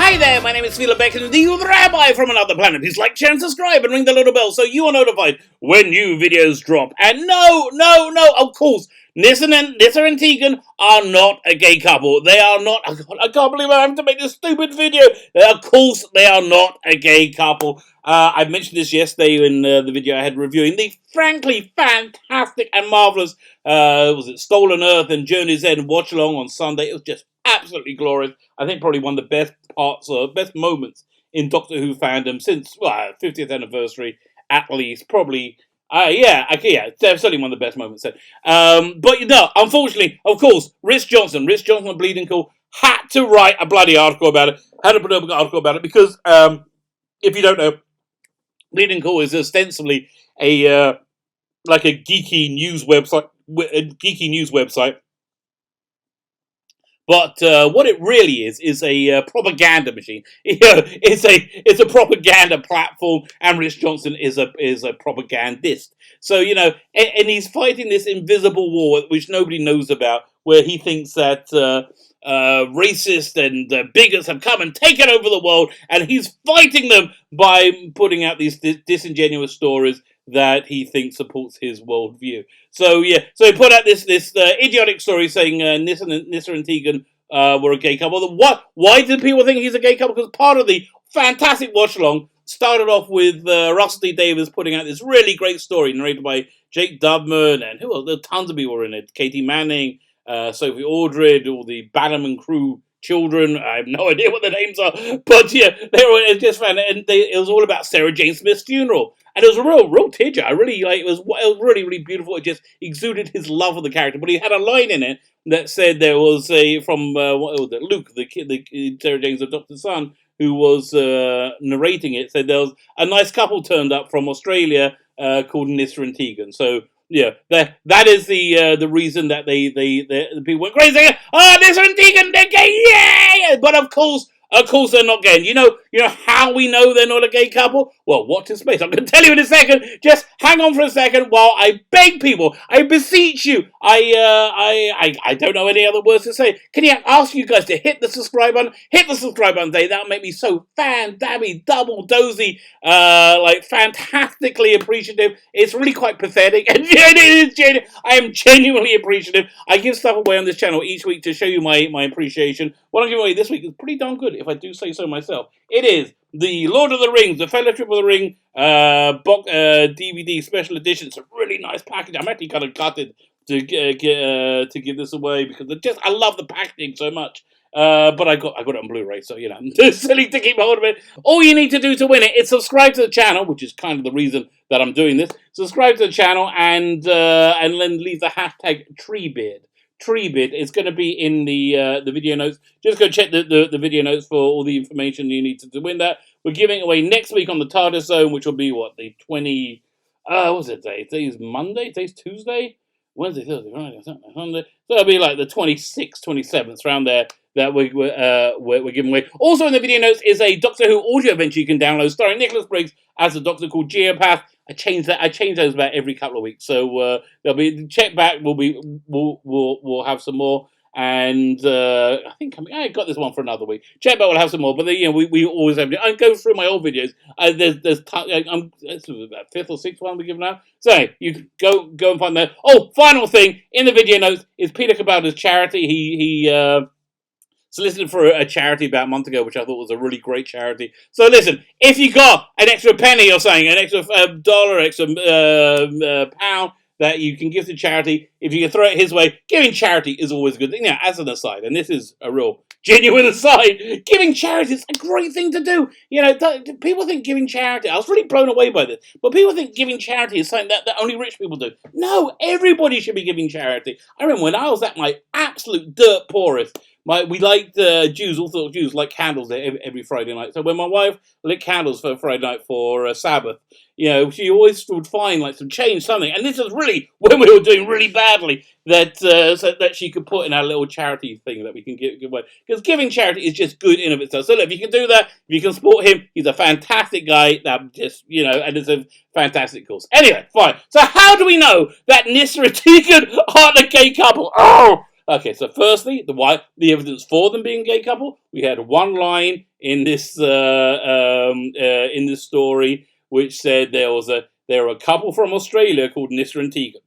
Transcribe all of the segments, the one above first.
Hi there, my name is Philip Beckett, the Rabbi from another planet. Please like, share and subscribe and ring the little bell so you are notified when new videos drop. And no, of course, Nyssa and Tegan are not a gay couple. They are not, I can't believe I have to make this stupid video. Of course, they are not a gay couple. I mentioned this yesterday in the video I had reviewing the frankly fantastic and marvellous, was it Stolen Earth and Journey's End watch along on Sunday. It was just absolutely glorious. I think probably one of the best parts or best moments in Doctor Who fandom since 50th anniversary at least. Probably, certainly one of the best moments. But unfortunately, of course, Rich Johnson of Bleeding Cool had to write a bloody article about it. Because if you don't know, Bleeding Cool is ostensibly a geeky news website. But what it really is a propaganda machine. It's a propaganda platform, and Rich Johnson is a propagandist. So and he's fighting this invisible war which nobody knows about, where he thinks that racists and bigots have come and taken over the world, and he's fighting them by putting out these disingenuous stories that he thinks supports his worldview. So he put out this idiotic story saying Nyssa and Tegan were a gay couple. Why did people think he's a gay couple? Because part of the fantastic watch along started off with Russell T Davies putting out this really great story narrated by Jake Dubman, and tons of people were in it. Katie Manning, Sophie Aldred, all the Bannerman crew children. I have no idea what their names are, but they were just fun. And it was all about Sarah Jane Smith's funeral, and it was a real tearjer. I really it was really beautiful. It just exuded his love of the character. But he had a line in it that said there was from Luke, the Sarah Jane's adopted son, who was narrating it. Said there was a nice couple turned up from Australia called Nyssa and Tegan. So. Yeah, that is the reason that the people went crazy. Oh, Nyssa and Tegan, they're gay, yeah! But of course they're not gay. And you know how we know they're not a gay couple? Well, watch this space. I'm going to tell you in a second. Just hang on for a second while I beg people. I beseech you. I don't know any other words to say. Can I ask you guys to hit the subscribe button? Hit the subscribe button. That'll make me so double dozy, fantastically appreciative. It's really quite pathetic. And I am genuinely appreciative. I give stuff away on this channel each week to show you my appreciation. What I'm giving away this week is pretty darn good, if I do say so myself. It is the Lord of the Rings, the Fellowship of the Ring DVD special edition. It's a really nice package. I'm actually kind of gutted to give this away because I love the packaging so much. But I got it on Blu-ray, so it's silly to keep hold of it. All you need to do to win it is subscribe to the channel, which is kind of the reason that I'm doing this. Subscribe to the channel and then leave the hashtag treebeard. Treebeard. It's going to be in the video notes. Just go check the video notes for all the information you need to win that. We're giving away next week on the TARDIS Zone, which will be the 20. What's it day? Today's Monday. Today's Tuesday. Wednesday, Thursday, Friday, Saturday, Sunday. So it'll be like the 26th, 27th, around there that we're giving away. Also in the video notes is a Doctor Who audio adventure you can download, starring Nicholas Briggs as a Doctor called Geopath. I change those about every couple of weeks. So there'll be check back. We'll have some more. And I think I got this one for another week. Check back, we'll have some more. But we always have. I go through my old videos. It's about fifth or sixth one we give now. So you go and find that. Oh, final thing in the video notes is Peter Cabada's charity. He solicited for a charity about a month ago, which I thought was a really great charity. So listen, if you got an extra penny or something, an extra dollar, extra pound that you can give to charity, if you can throw it his way, giving charity is always a good thing. Now, as an aside, and this is a real genuine aside, giving charity is a great thing to do. People think giving charity, I was really blown away by this, but people think giving charity is something that only rich people do. No, everybody should be giving charity. I remember when I was at my absolute dirt poorest, we liked Jews, Orthodox Jews, like candles every Friday night. So when my wife lit candles for Friday night for Sabbath, she always would find some change, something. And this was really when we were doing really badly that so that she could put in our little charity thing that we can give away. Because giving charity is just good in of itself. So look, if you can do that, if you can support him, he's a fantastic guy. That just and it's a fantastic cause. Anyway, fine. So how do we know that Nyssa and Tegan aren't a gay couple? Oh. Okay, so firstly, the evidence for them being a gay couple. We had one line in this story which said there were a couple from Australia called Nyssa and Tegan.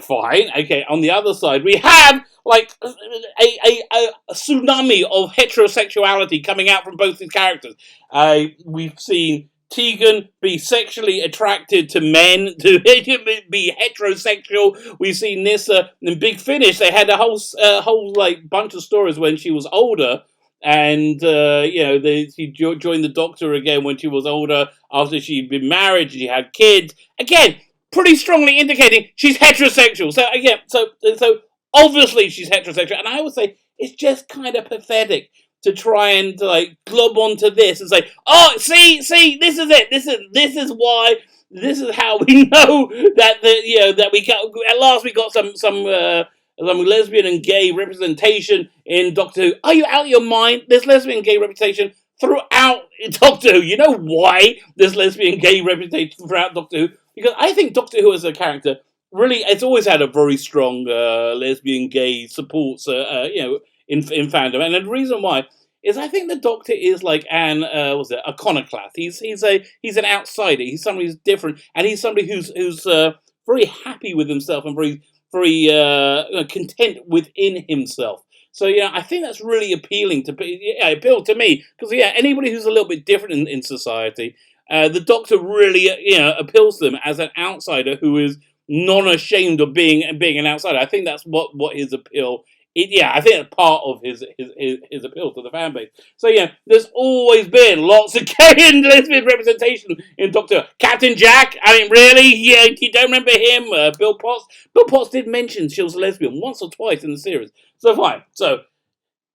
Fine. Okay. On the other side, we have like a tsunami of heterosexuality coming out from both these characters. We've seen Tegan be sexually attracted to men, to be heterosexual. We've seen Nyssa in Big Finish. They had a whole like bunch of stories when she was older. And she joined the Doctor again when she was older after she'd been married. She had kids. Again, pretty strongly indicating she's heterosexual. So again, so obviously she's heterosexual, and I would say it's just kind of pathetic to try and like glob onto this and say, "Oh, see, this is it. This is why. This is how we know that we got at last we got some lesbian and gay representation in Doctor Who. Are you out of your mind? There's lesbian and gay representation throughout Doctor Who. You know why there's lesbian and gay representation throughout Doctor Who? Because I think Doctor Who as a character really, it's always had a very strong lesbian gay support, in fandom, and the reason why is I think the Doctor is like an iconoclast. He's an outsider. He's somebody who's different, and he's somebody who's very happy with himself and very content within himself. So yeah, I think that's really appealing appealed to me because anybody who's a little bit different in society, the Doctor really appeals to them as an outsider who is non-ashamed of being an outsider. I think that's what his appeal. I think it's part of his appeal to the fan base. So yeah, there's always been lots of gay and lesbian representation in Doctor Who. Captain Jack. I mean, really? Yeah, you don't remember him? Bill Potts. Bill Potts did mention she was a lesbian once or twice in the series. So fine. So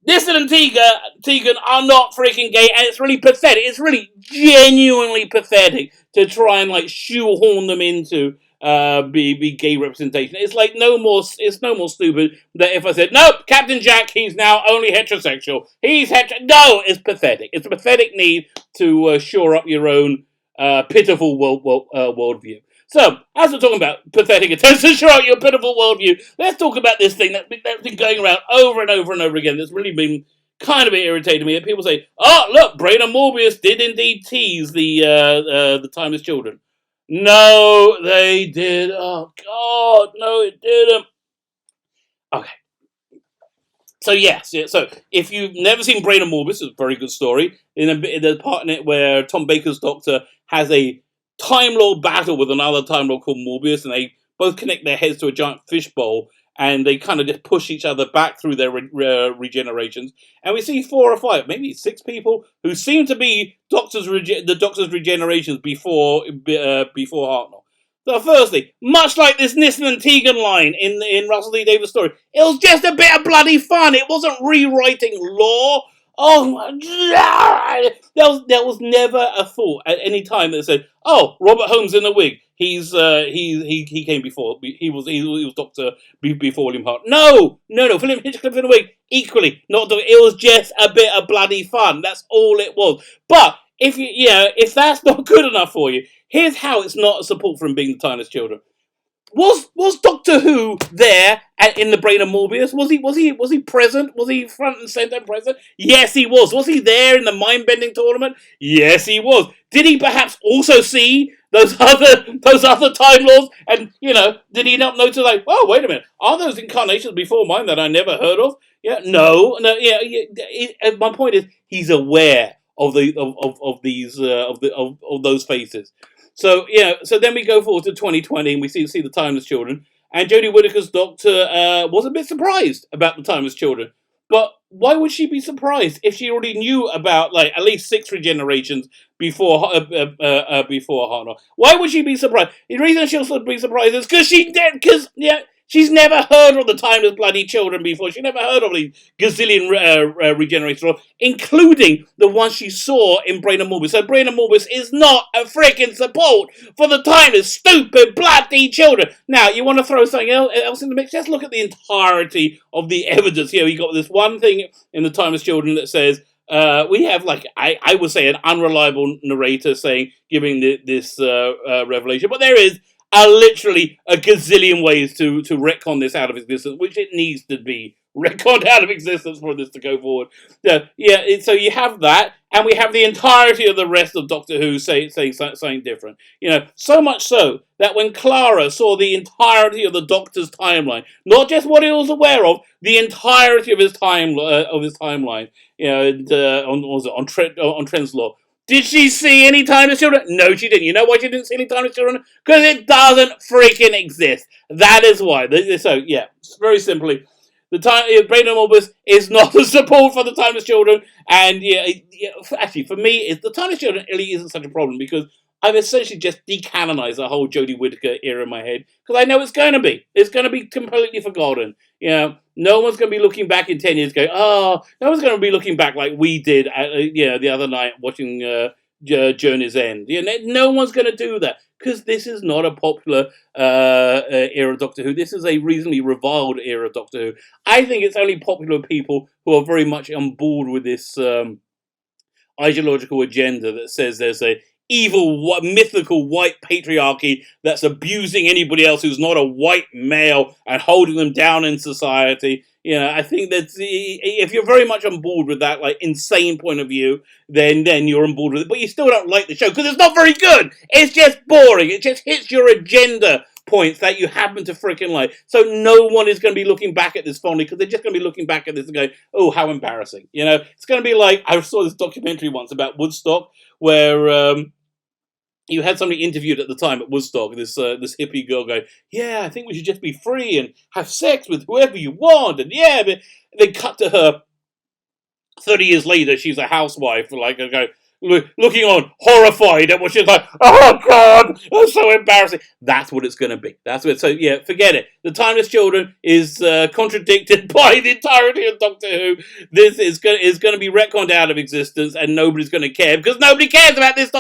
Nyssa and Tegan are not freaking gay, and it's really pathetic. It's really genuinely pathetic to try and like shoehorn them into be gay representation. It's like no more stupid that if I said nope, Captain Jack, he's now only heterosexual. He's No, it's pathetic. It's a pathetic need to shore up your own pitiful worldview. So, as we're talking about pathetic attempts to show out your pitiful worldview, let's talk about this thing that's been going around over and over and over again. That's really been kind of irritating me. People say, "Oh, look, Brain and Morbius did indeed tease the Timeless Children." No, they did. Oh God, no, it didn't. Okay. So yes, so if you've never seen Brain and Morbius, it's a very good story. In the part in it where Tom Baker's Doctor has a Time Lord battle with another Time Lord called Morbius, and they both connect their heads to a giant fishbowl, and they kind of just push each other back through their regenerations. And we see 4 or 5, maybe 6 people who seem to be the Doctor's regenerations before Hartnell. So firstly, much like this Nyssa and Tegan line in Russell T Davies' story, it was just a bit of bloody fun. It wasn't rewriting lore. Oh my God! There was never a thought at any time that said, "Oh, Robert Holmes in the wig. He came before. He was Doctor before William Hart." No. William Hinchcliffe in the wig equally not. It was just a bit of bloody fun. That's all it was. But if that's not good enough for you, here's how it's not a support for him being the Timeless Children. Was Doctor Who there in the Brain of Morbius? Was he present? Was he front and center present? Yes, he was. Was he there in the mind bending tournament? Yes, he was. Did he perhaps also see those other Time Lords? And did he not notice like, oh, wait a minute, are those incarnations before mine that I never heard of? Yeah, no. My point is, he's aware of those faces. So so then we go forward to 2020 and we see the Timeless Children, and Jodie Whittaker's Doctor was a bit surprised about the Timeless Children. But why would she be surprised if she already knew about like at least 6 regenerations before Hartnell? Why would she be surprised? The reason she'll be surprised is because she's never heard of the Timeless bloody Children before. She never heard of the gazillion regenerations, including the ones she saw in Brain and Morbius. So Brain and Morbius is not a freaking support for the Timeless stupid bloody Children. Now, you want to throw something else in the mix? Just look at the entirety of the evidence here. You got this one thing in the Timeless Children that says, we have like I would say an unreliable narrator giving this revelation, but there is are literally a gazillion ways to retcon this out of existence, which it needs to be retconned out of existence for this to go forward. So you have that, and we have the entirety of the rest of Doctor Who saying something different. So much so that when Clara saw the entirety of the Doctor's timeline, not just what he was aware of, the entirety of his timeline, on Trent's Law. Did she see any Timeless Children? No, she didn't. You know why she didn't see any Timeless Children? Because it doesn't freaking exist. That is why. So, yeah, very simply, Brain and Morbius is not the support for the Timeless Children. And, actually, for me, the Timeless Children really isn't such a problem because I've essentially just decanonized the whole Jodie Whittaker era in my head because I know it's going to be. It's going to be completely forgotten. No one's going to be looking back in 10 years going, no one's going to be looking back like we did, the other night watching Journey's End. No one's going to do that because this is not a popular era of Doctor Who. This is a reasonably reviled era of Doctor Who. I think it's only popular with people who are very much on board with this ideological agenda that says there's a evil, mythical white patriarchy that's abusing anybody else who's not a white male and holding them down in society. I think that if you're very much on board with that, like, insane point of view, then you're on board with it. But you still don't like the show because it's not very good. It's just boring. It just hits your agenda points that you happen to freaking like. So no one is going to be looking back at this fondly because they're just going to be looking back at this and going, oh, how embarrassing. It's going to be like, I saw this documentary once about Woodstock where you had somebody interviewed at the time at Woodstock, this hippie girl going, yeah, I think we should just be free and have sex with whoever you want. And yeah, but they cut to her 30 years later, she's a housewife, looking on, horrified at what she's like, oh God, that's so embarrassing. That's what it's going to be. That's what. So yeah, forget it. The Timeless Children is contradicted by the entirety of Doctor Who. This is going to be retconned out of existence, and nobody's going to care because nobody cares about this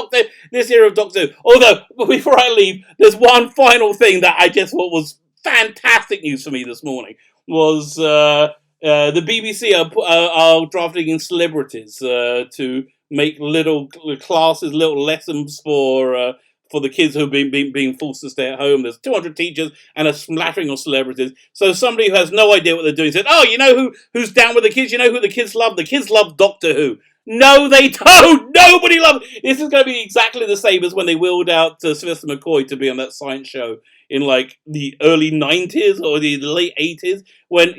era of Doctor Who. Although, before I leave, there's one final thing that I just thought was fantastic news for me this morning. Was the BBC are drafting in celebrities to make little classes, little lessons for the kids who have being forced to stay at home. There's 200 teachers and a smattering of celebrities. So somebody who has no idea what they're doing said, oh, you know who's down with the kids? You know who the kids love? The kids love Doctor Who. No, they don't. Nobody loves it. This is going to be exactly the same as when they wheeled out Sylvester McCoy to be on that science show in like the early 90s or the late 80s when,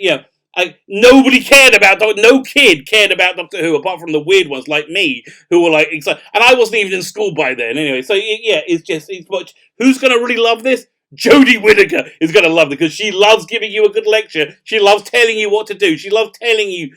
nobody cared about, no kid cared about Doctor Who apart from the weird ones like me who were like excited. And I wasn't even in school by then anyway. So it's much. Who's going to really love this? Jodie Whittaker is going to love it because she loves giving you a good lecture. She loves telling you what to do. She loves telling you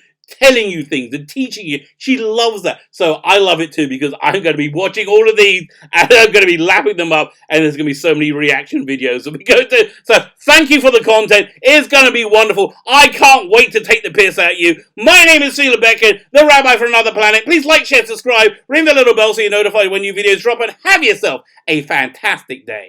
things and teaching you. She loves that. So I love it too because I'm going to be watching all of these and I'm going to be lapping them up and there's going to be so many reaction videos that we go to. So thank you for the content. It's going to be wonderful. I can't wait to take the piss out of you. My name is Sheila Beckett, the Rabbi from Another Planet. Please like, share, subscribe, ring the little bell so you're notified when new videos drop and have yourself a fantastic day.